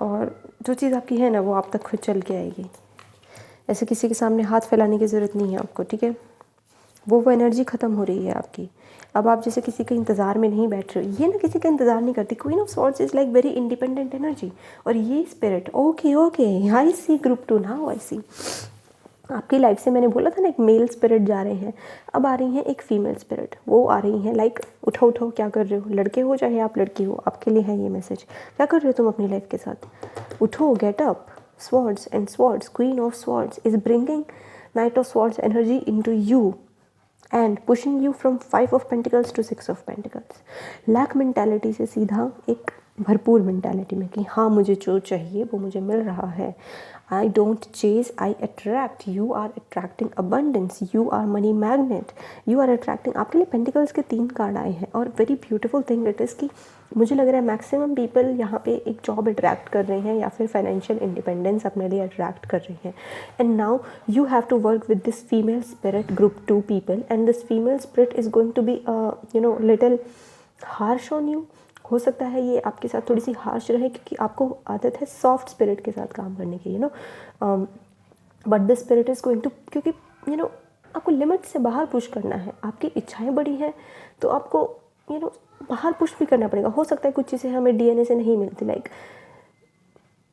और जो चीज़ आपकी है ना वो आप तक खुद चल के आएगी। ऐसे किसी के सामने हाथ फैलाने की ज़रूरत नहीं है आपको। ठीक है? वो एनर्जी ख़त्म हो रही है आपकी। अब आप जैसे किसी के इंतज़ार में नहीं बैठ रहे हो। ये ना किसी का इंतज़ार नहीं करती। Queen of swords is like very independent energy. और ये spirit okay I see group 2 now I see. आपकी लाइफ से मैंने बोला था ना एक मेल स्पिरिट जा रहे हैं, अब आ रही हैं एक फीमेल स्पिरिट। वो आ रही हैं लाइक उठो क्या कर रहे हो, लड़के हो चाहे आप लड़की हो, आपके लिए है ये मैसेज। क्या कर रहे हो तुम अपनी लाइफ के साथ? उठो, get up. Swords and swords, Queen of Swords is bringing Knight of Swords energy into you and pushing you from 5 of Pentacles to 6 of Pentacles. Lack mentality से सीधा एक भरपूर मेंटालिटी में कि हाँ मुझे जो चाहिए वो मुझे मिल रहा है। I don't chase, I attract. You are attracting abundance. You are money magnet. You are attracting. आपके लिए पेंटिकल्स के 3 कार्ड आए हैं और very beautiful thing it is कि मुझे लग रहा है मैक्सिमम पीपल यहाँ पे एक जॉब अट्रैक्ट कर रहे हैं या फिर फाइनेंशियल इंडिपेंडेंस अपने लिए अट्रैक्ट कर रहे हैं। And now you have to work with this female spirit group 2 people and this female spirit is going to be little harsh on you. हो सकता है ये आपके साथ थोड़ी सी हार्श रहे क्योंकि आपको आदत है सॉफ्ट स्पिरिट के साथ काम करने की, but this spirit is going to, क्योंकि आपको लिमिट से बाहर पुश करना है। आपकी इच्छाएं बड़ी हैं तो आपको बाहर पुश भी करना पड़ेगा। हो सकता है कुछ चीज़ें हमें डीएनए से नहीं मिलती, लाइक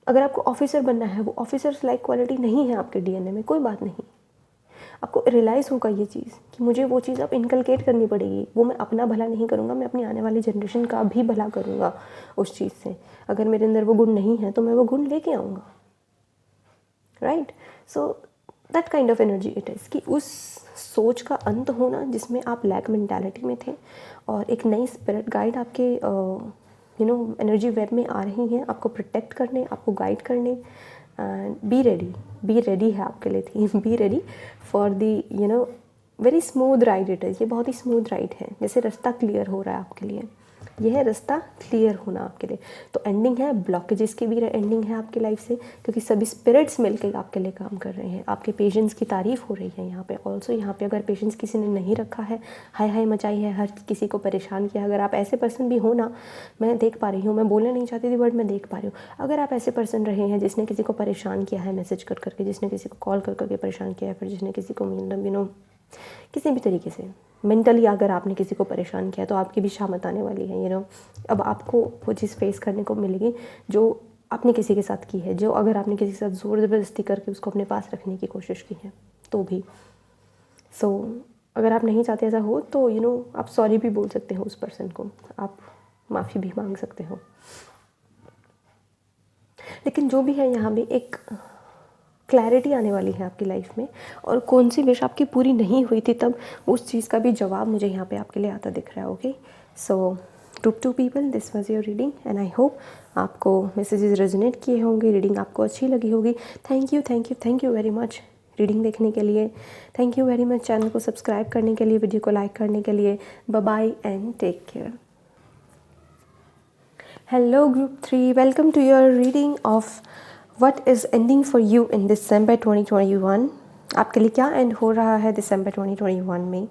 अगर आपको ऑफिसर बनना है, वो ऑफिसर्स लाइक क्वालिटी नहीं है आपके डीएनए में, कोई बात नहीं। आपको रियलाइज़ होगा ये चीज़ कि मुझे वो चीज़ अब इनकलकेट करनी पड़ेगी। वो मैं अपना भला नहीं करूँगा, मैं अपनी आने वाली जनरेशन का भी भला करूँगा उस चीज़ से। अगर मेरे अंदर वो गुण नहीं है तो मैं वो गुण लेके आऊँगा, right? So that kind of energy it is कि उस सोच का अंत होना जिसमें आप लैक मेंटालिटी में थे और एक नई स्पिरिट गाइड आपके एनर्जी वेब में आ रही हैं आपको प्रोटेक्ट करने, आपको गाइड करने। एंड बी रेडी है आपके लिए थी। Be ready for the very smooth ride it is. ये बहुत ही स्मूथ राइड है, जैसे रास्ता क्लियर हो रहा है आपके लिए। यह है रास्ता क्लियर होना आपके लिए। तो एंडिंग है, ब्लॉकेजेस की भी एंडिंग है आपकी लाइफ से, क्योंकि सभी स्पिरिट्स मिलकर आपके लिए काम कर रहे हैं। आपके पेशेंस की तारीफ़ हो रही है यहाँ पे। ऑल्सो यहाँ पे अगर पेशेंस किसी ने नहीं रखा है, हाय मचाई है, हर किसी को परेशान किया, अगर आप ऐसे पर्सन भी हो ना, मैं देख पा रही हूँ, मैं बोलना नहीं चाहती थी बट मैं देख पा रही हूँ, अगर आप ऐसे पर्सन रहे हैं जिसने किसी को परेशान किया है मैसेज कर करके, जिसने किसी को कॉल कर करके परेशान किया है, फिर जिसने किसी को किसी भी तरीके से मेंटली अगर आपने किसी को परेशान किया तो आपकी भी शामत आने वाली है। अब आपको वो चीज़ फेस करने को मिलेगी जो आपने किसी के साथ की है, जो अगर आपने किसी के साथ ज़ोर ज़बरदस्ती करके उसको अपने पास रखने की कोशिश की है तो भी। सो अगर आप नहीं चाहते ऐसा हो तो आप सॉरी भी बोल सकते हो उस पर्सन को, आप माफ़ी भी मांग सकते हो। लेकिन जो भी है यहाँ भी एक क्लैरिटी आने वाली है आपकी लाइफ में, और कौन सी विश आपकी पूरी नहीं हुई थी तब उस चीज़ का भी जवाब मुझे यहाँ पे आपके लिए आता दिख रहा है। Okay, so group 2 people, this was your reading and I hope आपको मैसेजेस रेजोनेट किए होंगे, रीडिंग आपको अच्छी लगी होगी। Thank you very much reading देखने के लिए। थैंक यू वेरी मच चैनल को सब्सक्राइब करने के लिए, वीडियो को लाइक करने के लिए। Bye and take care. Hello group 3, welcome to your reading of What is ending for you in December 2021? आपके लिए क्या एंड हो रहा है दिसंबर 2021 में?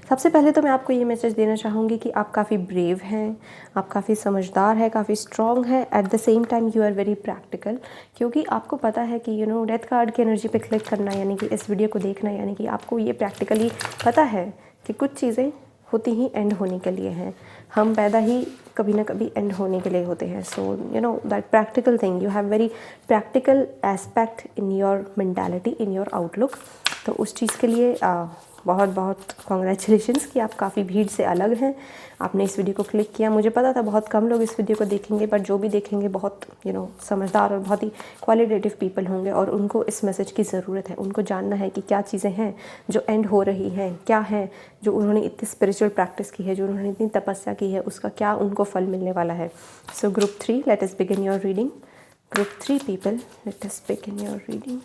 सबसे पहले तो मैं आपको ये मैसेज देना चाहूँगी कि आप काफ़ी ब्रेव हैं, आप काफ़ी समझदार हैं, काफ़ी स्ट्रॉन्ग हैं। At the same time you are very practical, क्योंकि आपको पता है कि डेथ कार्ड की एनर्जी पे क्लिक करना यानी कि इस वीडियो को देखना यानी कि आपको ये प्रैक्टिकली पता है कि कुछ चीज़ें होती ही एंड होने के लिए हैं। हम पैदा ही कभी ना कभी एंड होने के लिए होते हैं. So you know that practical thing, you have very practical aspect in your mentality, in your outlook. तो उस चीज़ के लिए बहुत बहुत कॉन्ग्रेचुलेशंस कि आप काफ़ी भीड़ से अलग हैं. आपने इस वीडियो को क्लिक किया. मुझे पता था बहुत कम लोग इस वीडियो को देखेंगे, बट जो भी देखेंगे बहुत समझदार और बहुत ही क्वालिटेटिव पीपल होंगे और उनको इस मैसेज की ज़रूरत है. उनको जानना है कि क्या चीज़ें हैं जो एंड हो रही हैं, क्या है जो उन्होंने इतनी स्पिरिचुअल प्रैक्टिस की है, जो उन्होंने इतनी तपस्या की है, उसका क्या उनको फल मिलने वाला है. So group 3, late us begin your reading. Group 3 people, late us begin your reading.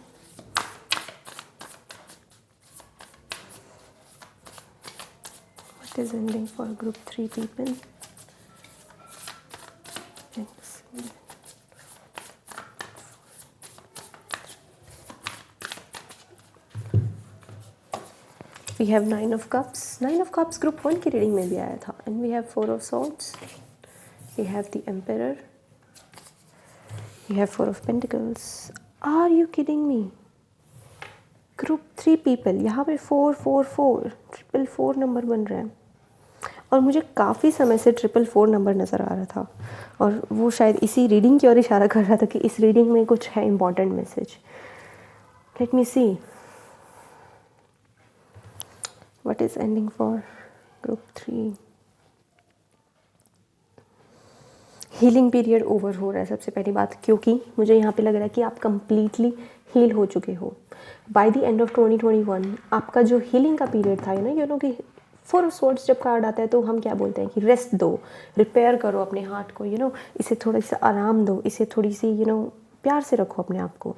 Is ending for group 3 people. We have 9 of cups. 9 of cups group 1 की रीडिंग में भी आया था. And we have 4 of swords. We have the emperor. We have 4 of pentacles. Are you kidding me? Group 3 people, यहाँ पे 4 4 4 4 number बन रहे हैं और मुझे काफ़ी समय से 4 नंबर नज़र आ रहा था और वो शायद इसी रीडिंग की ओर इशारा कर रहा था कि इस रीडिंग में कुछ है important message. Late me see what is ending for group 3. Healing period over हो रहा है सबसे पहली बात, क्योंकि मुझे यहाँ पे लग रहा है कि आप कम्प्लीटली हील हो चुके हो. बाय द एंड ऑफ 2021 आपका जो हीलिंग का पीरियड था कि 4 ऑफ स्वॉर्ड्स जब कार्ड आता है तो हम क्या बोलते हैं कि रेस्ट दो, रिपेयर करो अपने हार्ट को, इसे थोड़ा सा आराम दो, इसे थोड़ी सी प्यार से रखो अपने आप को.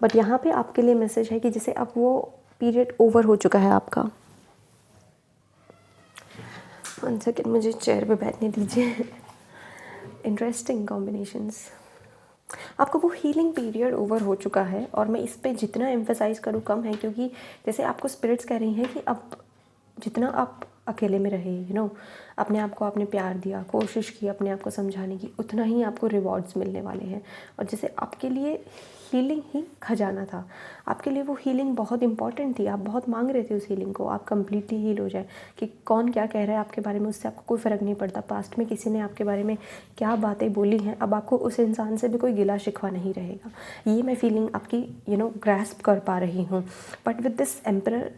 बट यहाँ पे आपके लिए मैसेज है कि जैसे अब वो पीरियड ओवर हो चुका है आपका. 1 सेकेंड, मुझे चेयर पे बैठने दीजिए. Interesting combinations. आपका वो हीलिंग पीरियड ओवर हो चुका है और मैं इस पे जितना एम्फेसाइज़ करूँ कम है, क्योंकि जैसे आपको स्पिरिट्स कह रही हैं कि अब जितना आप अकेले में रहे, अपने आप को आपने प्यार दिया, कोशिश की अपने आप को समझाने की, उतना ही आपको रिवॉर्ड्स मिलने वाले हैं. और जैसे आपके लिए हीलिंग ही खजाना था, आपके लिए वो हीलिंग बहुत इंपॉर्टेंट थी. आप बहुत मांग रहे थे उस हीलिंग को, आप कम्प्लीटली हील हो जाए. कि कौन क्या कह रहा है आपके बारे में, उससे आपको कोई फ़र्क नहीं पड़ता. पास्ट में किसी ने आपके बारे में क्या बातें बोली हैं, अब आपको उस इंसान से भी कोई गिला शिकवा नहीं रहेगा. ये मैं फीलिंग आपकी ग्रैस्प कर पा रही हूँ. But with this emperor,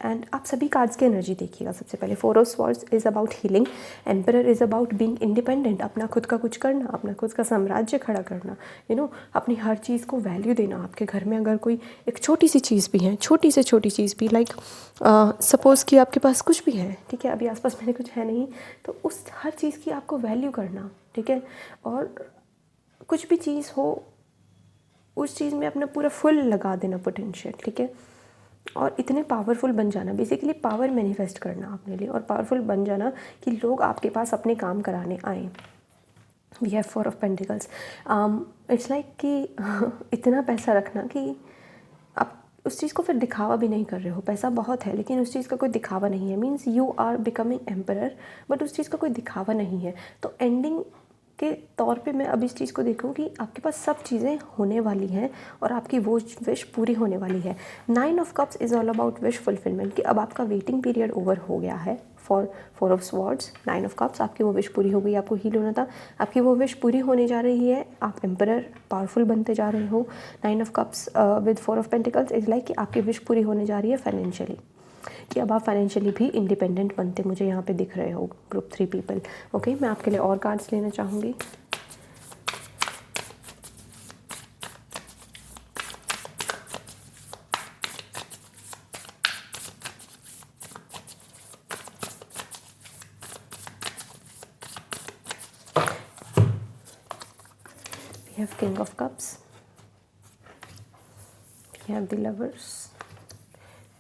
and आप सभी कार्ड्स की एनर्जी देखिएगा. सबसे पहले 4 of swords is about healing, emperor is about being independent, अपना खुद का कुछ करना, अपना खुद का साम्राज्य खड़ा करना, अपनी हर चीज़ को वैल्यू देना. आपके घर में अगर कोई एक छोटी सी चीज़ भी है, छोटी से छोटी चीज़ भी, लाइक सपोज़ कि आपके पास कुछ भी है, ठीक है, अभी आसपास मेरे कुछ है नहीं, तो उस हर चीज़ की आपको वैल्यू करना, ठीक है. और कुछ भी चीज़ हो उस चीज़ में अपना पूरा फुल लगा देना पोटेंशियल, ठीक है. और इतने पावरफुल बन जाना, बेसिकली पावर मैनिफेस्ट करना अपने लिए, और पावरफुल बन जाना कि लोग आपके पास अपने काम कराने आएँ. We have 4 of pentacles. It's like कि इतना पैसा रखना कि आप उस चीज़ को फिर दिखावा भी नहीं कर रहे हो. पैसा बहुत है लेकिन उस चीज़ का कोई दिखावा नहीं है. Means you are becoming emperor, but उस चीज़ का कोई दिखावा नहीं है. तो एंडिंग के तौर पे मैं अब इस चीज़ को देखूँ कि आपके पास सब चीज़ें होने वाली हैं और आपकी वो विश पूरी होने वाली है. 9 of cups is all about wish fulfilment, कि अब आपका वेटिंग पीरियड ओवर हो गया है for 4 of swords. 9 of cups, आपकी वो विश पूरी हो गई. आपको हील होना था, आपकी वो विश पूरी होने जा रही है. आप एम्परर पावरफुल बनते जा रहे हो. 9 of cups with 4 of pentacles is like कि आपकी विश पूरी होने जा रही है फाइनेंशियली, कि अब आप फाइनेंशियली भी इंडिपेंडेंट बनते मुझे यहाँ पे दिख रहे हो. Group 3 people. ओके, मैं आपके लिए और कार्ड्स लेना चाहूँगी. We have King of Cups. We have the Lovers.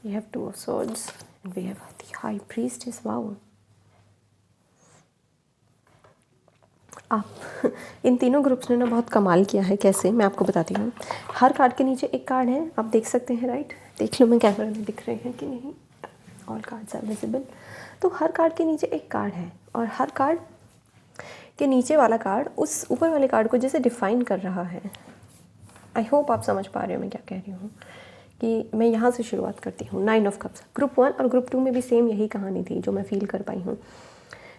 We have 2 of Swords. And we have the High Priestess. Wow. आप इन तीनों ग्रुप्स ने ना बहुत कमाल किया है. कैसे, मैं आपको बताती हूँ. हर कार्ड के नीचे एक कार्ड है, आप देख सकते हैं, राइट. देख लो मैं कैमरा में दिख रहे हैं कि नहीं. All cards are visible. तो हर कार्ड के नीचे एक कार्ड है और हर कार्ड के नीचे वाला कार्ड उस ऊपर वाले कार्ड को जैसे डिफ़ाइन कर रहा है. आई होप आप समझ पा रहे हो मैं क्या कह रही हूँ. कि मैं यहाँ से शुरुआत करती हूँ. 9 ऑफ कप्स ग्रुप 1 और ग्रुप 2 में भी सेम यही कहानी थी जो मैं फील कर पाई हूँ.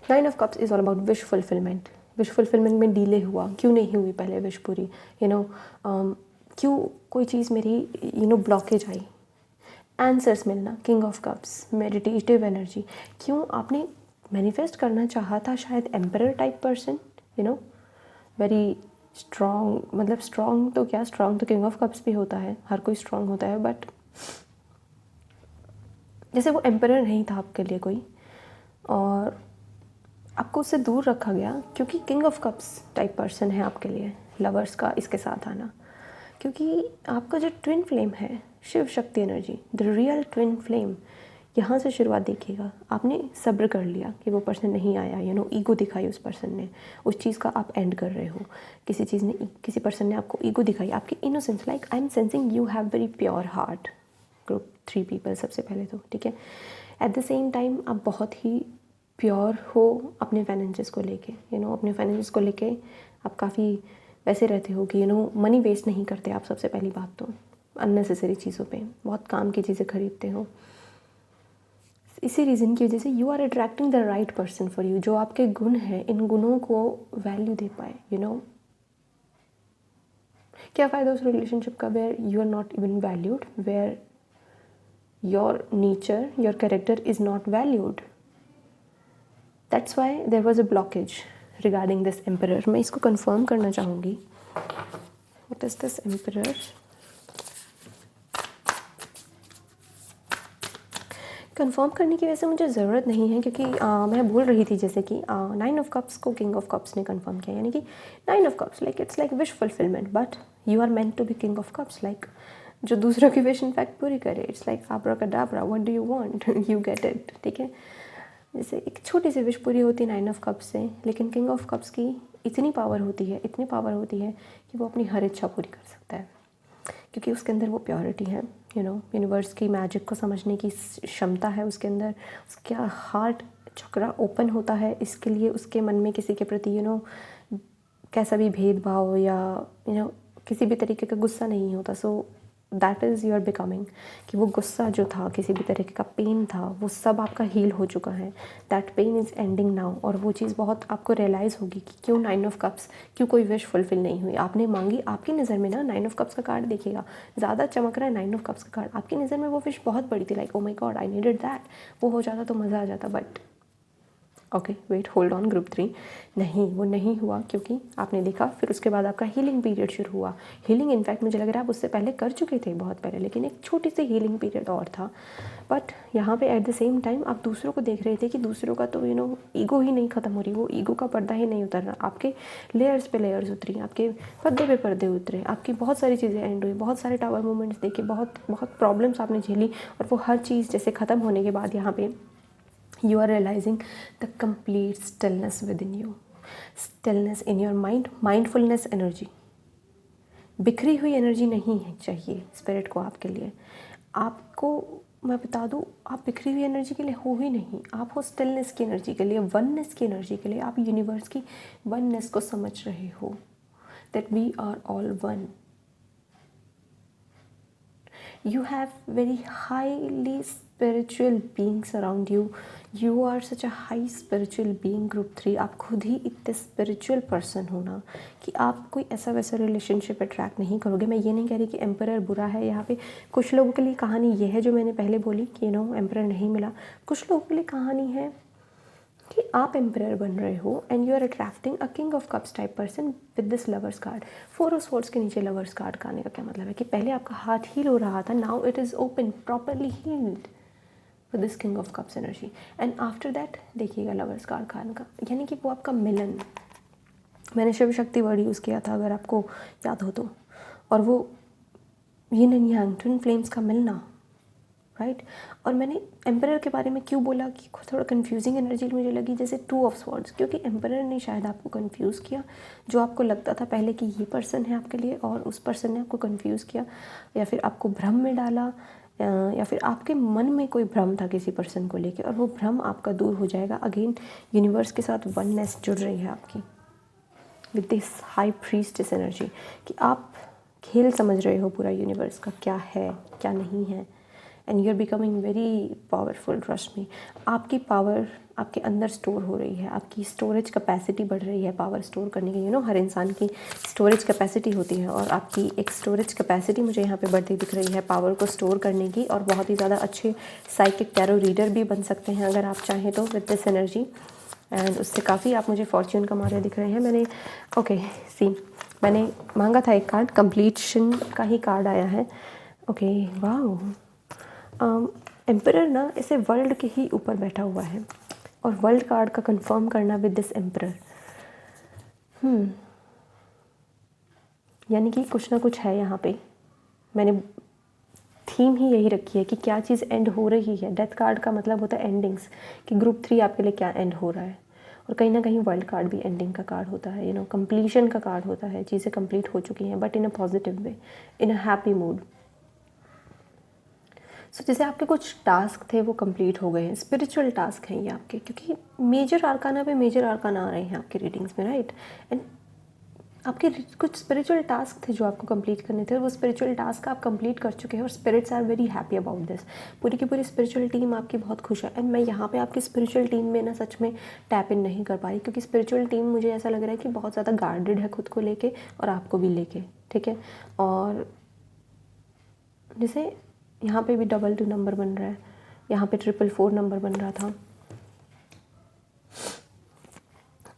Nine of cups is all about wish fulfilment. Wish fulfilment में डिले हुआ, क्यों नहीं हुई पहले विश पूरी, क्यों कोई चीज़ मेरी ब्लॉकेज आई, आंसर्स मिलना, king of cups, meditative energy. क्यों आपने मैनिफेस्ट करना चाहा था शायद emperor type person, very strong, मतलब स्ट्रॉन्ग तो क्या, स्ट्रॉन्ग तो किंग ऑफ कप्स भी होता है, हर कोई स्ट्रॉन्ग होता है, बट जैसे वो एम्परर नहीं था आपके लिए कोई, और आपको उससे दूर रखा गया क्योंकि king of cups type person है आपके लिए, लवर्स का इसके साथ आना, क्योंकि आपका जो ट्विन फ्लेम है, Shiv Shakti energy, the real twin flame, यहाँ से शुरुआत देखिएगा। आपने सब्र कर लिया कि वो पर्सन नहीं आया, ईगो दिखाई उस पर्सन ने, उस चीज़ का आप एंड कर रहे हो। किसी पर्सन ने आपको ईगो दिखाई, आपकी innocence, like I am sensing you have very pure heart, group 3 people सबसे पहले तो, ठीक है। एट द सेम टाइम आप बहुत ही प्योर हो अपने फाइनेंसेस को लेके, अपने फाइनेंसेस को लेके आप काफ़ी वैसे रहते हो कि मनी वेस्ट नहीं करते आप, सबसे पहली बात तो अननेसेसरी चीज़ों पे बहुत काम की चीज़ें खरीदते हो। इसी रीज़न की वजह से you are attracting the right person for you, जो आपके गुण हैं, इन गुणों को वैल्यू दे पाए, क्या फ़ायदा उस रिलेशनशिप का where you are not even valued, where your nature, your character is not valued. That's why there was a blockage regarding this emperor. मैं इसको कंफर्म करना चाहूँगी, what is this emperor. Confirm करने की वैसे मुझे ज़रूरत नहीं है, क्योंकि मैं बोल रही थी जैसे कि नाइन ऑफ कप्स को किंग ऑफ कप्स ने कंफर्म किया, यानी कि nine of cups like it's like wish fulfilment, but you are meant to be king of cups, like जो दूसरों की विश इनफैक्ट पूरी करे। It's like abracadabra, what do you want, you get it, ठीक है। जैसे एक छोटी सी विश पूरी होती है नाइन ऑफ कप्स से, लेकिन किंग ऑफ कप्स की इतनी पावर होती है, इतनी पावर होती है कि वो अपनी हर इच्छा पूरी कर सकता है, क्योंकि उसके अंदर वो प्योरिटी है, यूनिवर्स की मैजिक को समझने की क्षमता है उसके अंदर। उसका हार्ट चक्रा ओपन होता है, इसके लिए उसके मन में किसी के प्रति कैसा भी भेदभाव या किसी भी तरीके का गुस्सा नहीं होता। So that is your becoming, कि वो गुस्सा जो था, किसी भी तरीके का पेन था, वो सब आपका हील हो चुका है। That pain is ending now, और वो चीज़ बहुत आपको रियलाइज़ होगी कि क्यों नाइन ऑफ कप्स, क्यों कोई विश फुलफिल नहीं हुई। आपने मांगी, आपकी नज़र में ना नाइन ऑफ कप्स का कार्ड देखिएगा, ज़्यादा चमक रहा है नाइन ऑफ कप्स का कार्ड, आपकी नज़र में वो विश बहुत बड़ी थी, like oh my god I needed that, वो हो जाता तो मज़ा आ जाता, but okay wait hold on group 3, नहीं वो नहीं हुआ, क्योंकि आपने देखा फिर उसके बाद आपका हीलिंग पीरियड शुरू हुआ। हीलिंग इनफैक्ट मुझे लग रहा है आप उससे पहले कर चुके थे बहुत पहले, लेकिन एक छोटी सी हीलिंग पीरियड और था। बट यहाँ पे एट द सेम टाइम आप दूसरों को देख रहे थे कि दूसरों का तो ईगो ही नहीं ख़त्म हो रही, वो ईगो का पर्दा ही नहीं उतर रहा, आपके लेयर्स पे लेयर्स उतरी, आपके पर्दे पे पर्दे उतरे, आपकी बहुत सारी चीज़ें एंड हुई, बहुत सारे टावर मूवमेंट्स देखे, बहुत बहुत प्रॉब्लम्स आपने झेली, और वो हर चीज़ जैसे ख़त्म होने के बाद यहाँ पे you are realizing the complete stillness within you, stillness in your mind, mindfulness energy। बिखरी हुई एनर्जी नहीं है चाहिए स्पिरिट को आपके लिए। आपको मैं बता दूँ, आप बिखरी हुई एनर्जी के लिए हो ही नहीं, आप हो स्टिलनेस की एनर्जी के लिए, वननेस की एनर्जी के लिए। आप यूनिवर्स की वननेस को समझ रहे हो, that we are all one. You have very highly spiritual beings around you. You are such a high spiritual being, group 3। आप खुद ही इतने स्पिरिचुअल पर्सन हो ना कि आप कोई ऐसा वैसा रिलेशनशिप अट्रैक्ट नहीं करोगे। मैं ये नहीं कह रही कि एम्परर बुरा है, यहाँ पे कुछ लोगों के लिए कहानी ये है जो मैंने पहले बोली कि एम्परर नहीं मिला। कुछ लोगों के लिए कहानी है कि आप एम्परर बन रहे हो and you are attracting a king of cups type person with this lovers card. 4 of swords के नीचे लवर्स कार्ड का आने का क्या मतलब है कि पहले आपका हाथ हील हो रहा था, now it is open, properly healed with this king of cups energy, and after that देखिएगा लवर्स कार्ड का आने का, यानी कि वो आपका मिलन। मैंने शिव शक्ति वर्ड यूज़ किया था अगर आपको याद हो तो, और वो yin and yang twin flames का मिलना, राइट। और मैंने एम्परर के बारे में क्यों बोला कि थोड़ा कंफ्यूजिंग एनर्जी मुझे लगी, जैसे 2 ऑफ स्वॉर्ड्स, क्योंकि एम्परर ने शायद आपको कंफ्यूज किया। जो आपको लगता था पहले कि ये पर्सन है आपके लिए, और उस पर्सन ने आपको कंफ्यूज किया, या फिर आपको भ्रम में डाला, या फिर आपके मन में कोई भ्रम था किसी पर्सन को लेके, और वो भ्रम आपका दूर हो जाएगा। अगेन यूनिवर्स के साथ वननेस जुड़ रही है आपकी with this high priestess energy, कि आप खेल समझ रहे हो पूरा यूनिवर्स का, क्या है क्या नहीं है, and you are becoming very powerful, trust me. आपकी पावर आपके अंदर स्टोर हो रही है, आपकी स्टोरेज कैपेसिटी बढ़ रही है पावर स्टोर करने की। हर इंसान की स्टोरेज कैपेसिटी होती है और आपकी एक स्टोरेज कैपेसिटी मुझे यहाँ पे बढ़ती दिख रही है पावर को स्टोर करने की। और बहुत ही ज़्यादा अच्छे साइकिक टैरो रीडर भी बन सकते हैं अगर आप चाहें तो विद दिस एनर्जी। एंड उससे काफ़ी आप मुझे फॉर्च्यून कमाते दिख रहे हैं। मैंने मांगा था एक कार्ड, कंप्लीशन का ही कार्ड आया है। ओके, वाह। एम्परर ना इसे वर्ल्ड के ही ऊपर बैठा हुआ है और वर्ल्ड कार्ड का कंफर्म करना विद दिस एम्परर, यानी कि कुछ ना कुछ है यहाँ पे। मैंने थीम ही यही रखी है कि क्या चीज़ एंड हो रही है। डेथ कार्ड का मतलब होता है एंडिंग्स, कि ग्रुप 3 आपके लिए क्या एंड हो रहा है। और कहीं ना कहीं वर्ल्ड कार्ड भी एंडिंग का कार्ड होता है, कंप्लीशन का कार्ड होता है। चीज़ें कंप्लीट हो चुकी हैं but in a positive way, in a happy mood. So जैसे आपके कुछ टास्क थे वो कंप्लीट हो गए हैं, स्पिरिचुअल टास्क हैं ये आपके, क्योंकि मेजर आर्काना पे मेजर आर्काना आ रहे हैं आपके रीडिंग्स में, राइट। एंड आपके कुछ स्पिरिचुअल टास्क थे जो आपको कंप्लीट करने थे और वो स्पिरिचुअल टास्क आप कंप्लीट कर चुके हैं और spirits are very happy about this. पूरी की पूरी स्पिरिचुअल टीम आपकी बहुत खुश है। एंड मैं यहाँ पे आपकी स्पिरिचुअल टीम में ना सच में टैप इन नहीं कर पाई, क्योंकि स्पिरिचुअल टीम मुझे ऐसा लग रहा है कि बहुत ज़्यादा गार्डेड है खुद को लेके और आपको भी लेके, ठीक है। और जैसे यहाँ पे भी 22 नंबर बन रहा है, यहाँ पे 444 नंबर बन रहा था।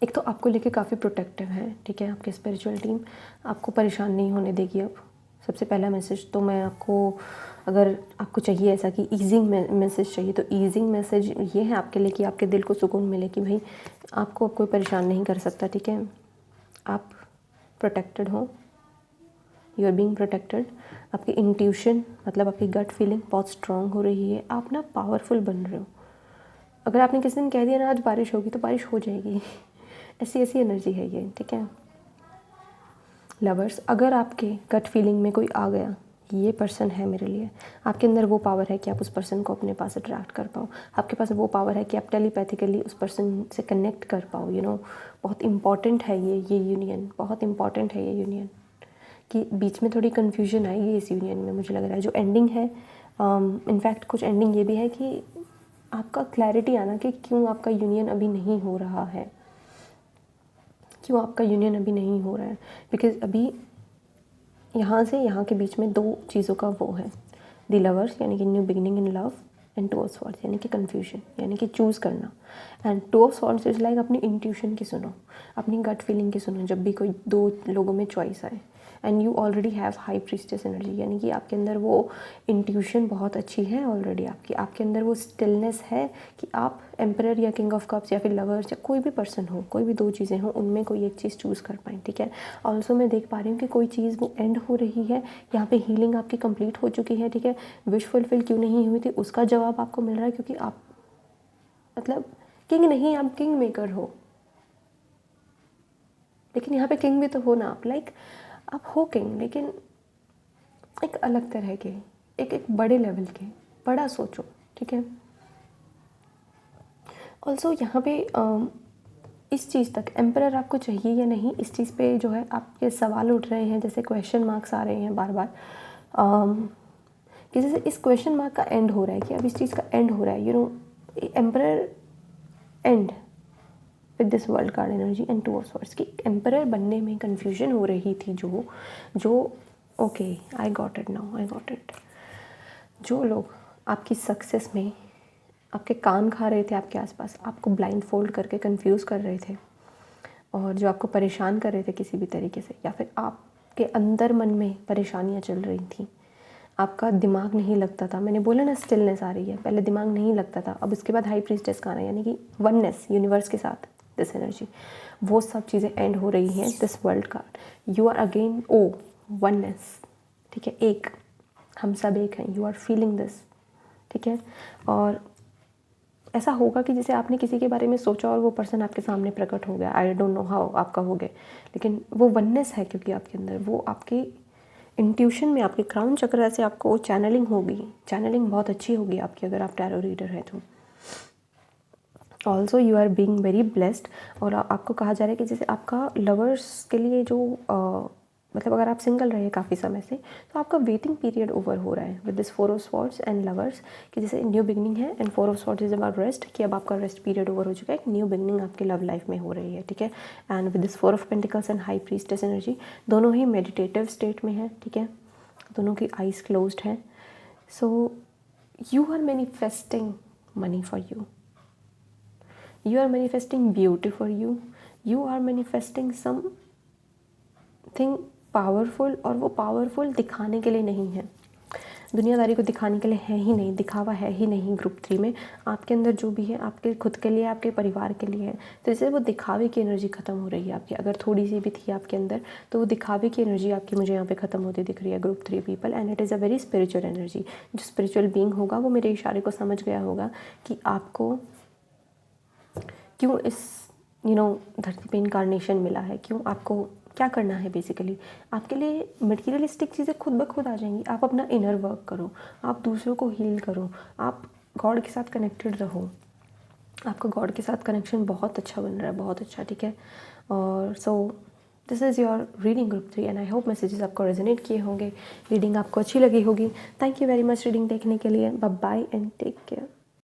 एक तो आपको लेके काफ़ी प्रोटेक्टिव है, ठीक है। आपकी स्पिरिचुअल टीम आपको परेशान नहीं होने देगी। अब सबसे पहला मैसेज तो मैं आपको, अगर आपको चाहिए ऐसा कि ईजिंग मैसेज चाहिए, तो ईजिंग मैसेज ये है आपके लिए कि आपके दिल को सुकून मिले कि भाई आपको अब कोई परेशान नहीं कर सकता, ठीक है। आप प्रोटेक्टेड हो, यू आर बीइंग प्रोटेक्टेड। आपकी इंट्यूशन मतलब आपकी गट फीलिंग बहुत स्ट्रांग हो रही है। आप ना पावरफुल बन रहे हो। अगर आपने किसी दिन कह दिया ना आज बारिश होगी तो बारिश हो जाएगी, ऐसी एनर्जी है ये, ठीक है। लवर्स, अगर आपके गट फीलिंग में कोई आ गया ये पर्सन है मेरे लिए, आपके अंदर वो पावर है कि आप उस पर्सन को अपने पास अट्रैक्ट कर पाओ। आपके पास वो पावर है कि आप टेलीपैथिकली उस पर्सन से कनेक्ट कर पाओ। बहुत इंपॉर्टेंट है ये यूनियन, बहुत इंपॉर्टेंट है ये यूनियन। कि बीच में थोड़ी कन्फ्यूजन आएगी इस यूनियन में, मुझे लग रहा है। जो एंडिंग है, इनफैक्ट कुछ एंडिंग ये भी है कि आपका क्लैरिटी आना कि क्यों आपका यूनियन अभी नहीं हो रहा है, क्यों आपका यूनियन अभी नहीं हो रहा है। बिकॉज अभी यहाँ से यहाँ के बीच में 2 चीज़ों का वो है, द लवर्स यानी कि new beginning in love, and 2 of swords यानी कि कन्फ्यूजन, यानी कि चूज़ करना। And 2 of swords is like अपनी इंट्यूशन की सुनो, अपनी गट फीलिंग की सुनो जब भी कोई 2 लोगों में चॉइस आए। And you already have high priestess energy, यानी कि आपके अंदर वो इंट्यूशन बहुत अच्छी है ऑलरेडी। आपके अंदर वो स्टिलनेस है कि आप एम्परर या किंग ऑफ कप्स या फिर लवर्स या कोई भी पर्सन हो, कोई भी 2 चीज़ें हों, उनमें कोई एक चीज़ चूज़ कर पाएँ, ठीक है। ऑल्सो मैं देख पा रही हूँ कि कोई चीज़ वो एंड हो रही है, यहाँ पे हीलिंग आपकी कंप्लीट हो चुकी है, ठीक है। विश फुलफिल क्यों नहीं हुई थी उसका जवाब आपको मिल रहा है, क्योंकि आप मतलब किंग नहीं, आप किंग मेकर हो। लेकिन यहाँ पे किंग भी तो हो ना आप, लाइक आप हो किंग, लेकिन एक अलग तरह के, एक बड़े लेवल के, बड़ा सोचो, ठीक है। ऑल्सो यहाँ पे इस चीज़ तक एम्परर आपको चाहिए या नहीं, इस चीज़ पे जो है आपके सवाल उठ रहे हैं, जैसे क्वेश्चन मार्क्स आ रहे हैं बार बार, कि जैसे इस क्वेश्चन मार्क का एंड हो रहा है, कि अब इस चीज़ का एंड हो रहा है, emperor and with this world card energy and 2 of swords की एम्परर बनने में कन्फ्यूजन हो रही थी जो okay, I got it now, I got it. जो लोग आपकी सक्सेस में आपके कान खा रहे थे, आपके आसपास आपको ब्लाइंड फोल्ड करके कंफ्यूज कर रहे थे, और जो आपको परेशान कर रहे थे किसी भी तरीके से, या फिर आपके अंदर मन में परेशानियाँ चल रही थी, आपका दिमाग नहीं लगता था। मैंने बोला ना स्टिलनेस आ रही है, पहले दिमाग नहीं लगता था, अब उसके बाद हाई प्रीस्टेस का आना, यानी कि वननेस यूनिवर्स के साथ, दिस एनर्जी, वो सब चीज़ें एंड हो रही हैं। This world card, you are again oneness, ठीक है, एक, हम सब एक हैं, यू आर फीलिंग दिस, ठीक है। और ऐसा होगा कि जैसे आपने किसी के बारे में सोचा और वो पर्सन आपके सामने प्रकट हो गया, आई डोंट नो हाउ आपका हो गया, लेकिन वो वननेस है क्योंकि आपके अंदर वो आपकी इंट्यूशन में, आपके क्राउन चक्र से आपको चैनलिंग होगी, चैनलिंग बहुत अच्छी होगी आपकी अगर आप टैरो रीडर है तो। Also you are being very blessed, और आपको कहा जा रहा है कि जैसे आपका लवर्स के लिए जो मतलब अगर आप सिंगल रहे काफ़ी समय से तो आपका वेटिंग पीरियड ओवर हो रहा है with this 4 of swords and lovers, कि जैसे न्यू बिगनिंग है and 4 of swords is about rest, कि अब आपका रेस्ट पीरियड ओवर हो चुका है, एक न्यू बिगनिंग आपके लव लाइफ में हो रही है, ठीक है। And with this 4 of pentacles and high priestess energy, दोनों ही मेडिटेटिव स्टेट में है, ठीक है, दोनों की आइज क्लोज्ड है। So you are manifesting money for you, you are manifesting beauty for you, you are manifesting something powerful, और वो पावरफुल दिखाने के लिए नहीं है, दुनियादारी को दिखाने के लिए है ही नहीं, दिखावा है ही नहीं ग्रुप 3 में। आपके अंदर जो भी है आपके खुद के लिए, आपके परिवार के लिए है, तो इससे वो दिखावे की एनर्जी ख़त्म हो रही है आपकी, अगर थोड़ी सी भी थी आपके अंदर तो वो दिखावे की एनर्जी आपकी मुझे यहाँ पे ख़त्म होती दिख रही है group 3 people. And it is a very spiritual energy. जो स्पिरिचुअल बीइंग होगा वो मेरे इशारे को समझ गया होगा कि आपको क्यों इस धरती पे इनकारनेशन मिला है, क्यों आपको क्या करना है। बेसिकली आपके लिए मटेरियलिस्टिक चीज़ें खुद ब खुद आ जाएंगी, आप अपना इनर वर्क करो, आप दूसरों को हील करो, आप गॉड के साथ कनेक्टेड रहो, आपका गॉड के साथ कनेक्शन बहुत अच्छा बन रहा है, बहुत अच्छा, ठीक है। और so this is your reading group 3 and I hope messages आपको रेजोनेट किए होंगे, रीडिंग आपको अच्छी लगी होगी। Thank you very much reading देखने के लिए। Bye bye and take care.